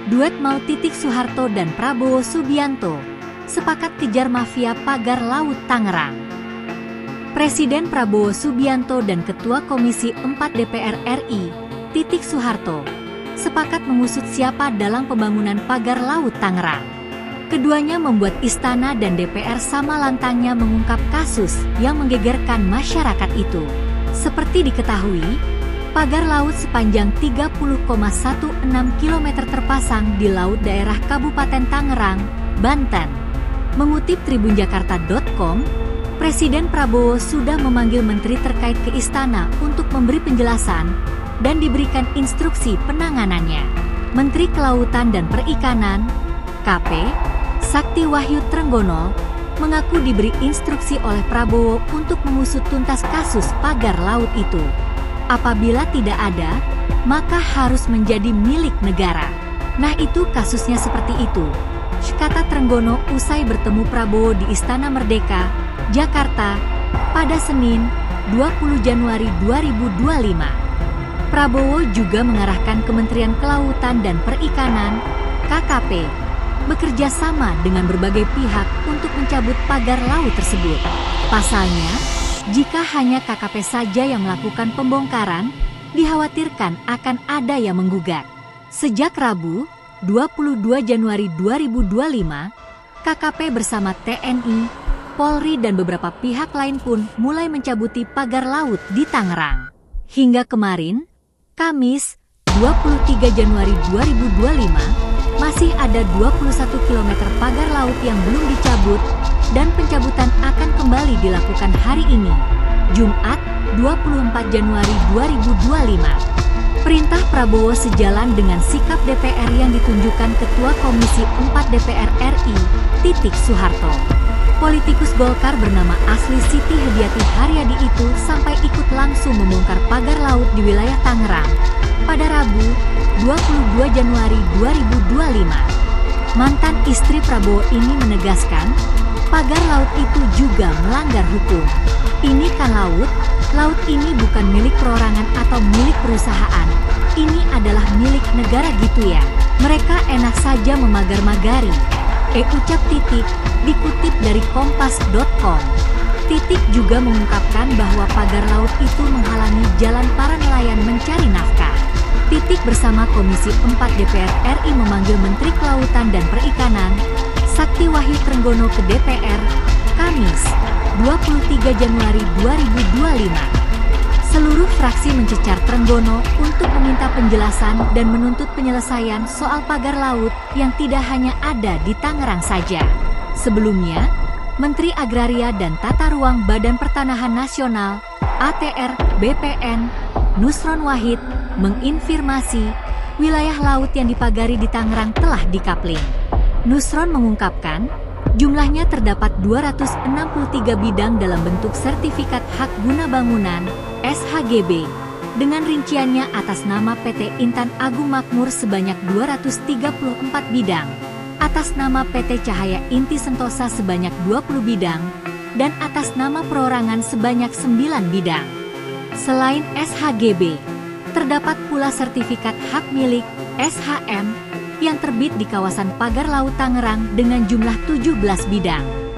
Duet mau Titik Soeharto dan Prabowo Subianto sepakat kejar mafia pagar laut Tangerang. Presiden Prabowo Subianto dan Ketua Komisi 4 DPR RI, Titik Soeharto, sepakat mengusut siapa dalam pembangunan pagar laut Tangerang. Keduanya membuat Istana dan DPR sama lantangnya mengungkap kasus yang menggegerkan masyarakat itu. Seperti diketahui, pagar laut sepanjang 30,16 km terpasang di laut daerah Kabupaten Tangerang, Banten. Mengutip tribunjakarta.com, Presiden Prabowo sudah memanggil menteri terkait ke Istana untuk memberi penjelasan dan diberikan instruksi penanganannya. Menteri Kelautan dan Perikanan, KP, Sakti Wahyu Trenggono, mengaku diberi instruksi oleh Prabowo untuk mengusut tuntas kasus pagar laut itu. Apabila tidak ada, maka harus menjadi milik negara. Nah itu kasusnya seperti itu, kata Trenggono usai bertemu Prabowo di Istana Merdeka, Jakarta, pada Senin, 20 Januari 2025. Prabowo juga mengarahkan Kementerian Kelautan dan Perikanan, KKP, bekerja sama dengan berbagai pihak untuk mencabut pagar laut tersebut. Pasalnya, jika hanya KKP saja yang melakukan pembongkaran, dikhawatirkan akan ada yang menggugat. Sejak Rabu, 22 Januari 2025, KKP bersama TNI, Polri dan beberapa pihak lain pun mulai mencabuti pagar laut di Tangerang. Hingga kemarin, Kamis, 23 Januari 2025, masih ada 21 km pagar laut yang belum dicabut dan pencabutan akan kembali dilakukan hari ini, Jumat, 24 Januari 2025. Perintah Prabowo sejalan dengan sikap DPR yang ditunjukkan Ketua Komisi 4 DPR RI, Titik Soeharto. Politikus Golkar bernama asli Siti Hediati Haryadi itu sampai ikut langsung membongkar pagar laut di wilayah Tangerang pada Rabu, 22 Januari 2025. Mantan istri Prabowo ini menegaskan, pagar laut itu juga melanggar hukum. Ini kan laut ini bukan milik perorangan atau milik perusahaan. Ini adalah milik negara gitu ya. Mereka enak saja memagar-magari. Ucap Titik, dikutip dari kompas.com. Titik juga mengungkapkan bahwa pagar laut itu menghalangi jalan para nelayan mencari nafkah. Titik bersama Komisi 4 DPR RI memanggil Menteri Kelautan dan Perikanan, Sakti Wahyu Trenggono ke DPR, Kamis, 23 Januari 2025. Seluruh fraksi mencecar Trenggono untuk meminta penjelasan dan menuntut penyelesaian soal pagar laut yang tidak hanya ada di Tangerang saja. Sebelumnya, Menteri Agraria dan Tata Ruang Badan Pertanahan Nasional, ATR, BPN, Nusron Wahid, menginfirmasi wilayah laut yang dipagari di Tangerang telah dikapling. Nusron mengungkapkan, jumlahnya terdapat 263 bidang dalam bentuk sertifikat hak guna bangunan, SHGB, dengan rinciannya atas nama PT Intan Agung Makmur sebanyak 234 bidang, atas nama PT Cahaya Inti Sentosa sebanyak 20 bidang, dan atas nama perorangan sebanyak 9 bidang. Selain SHGB, terdapat pula sertifikat hak milik, SHM, yang terbit di kawasan pagar laut Tangerang dengan jumlah 17 bidang.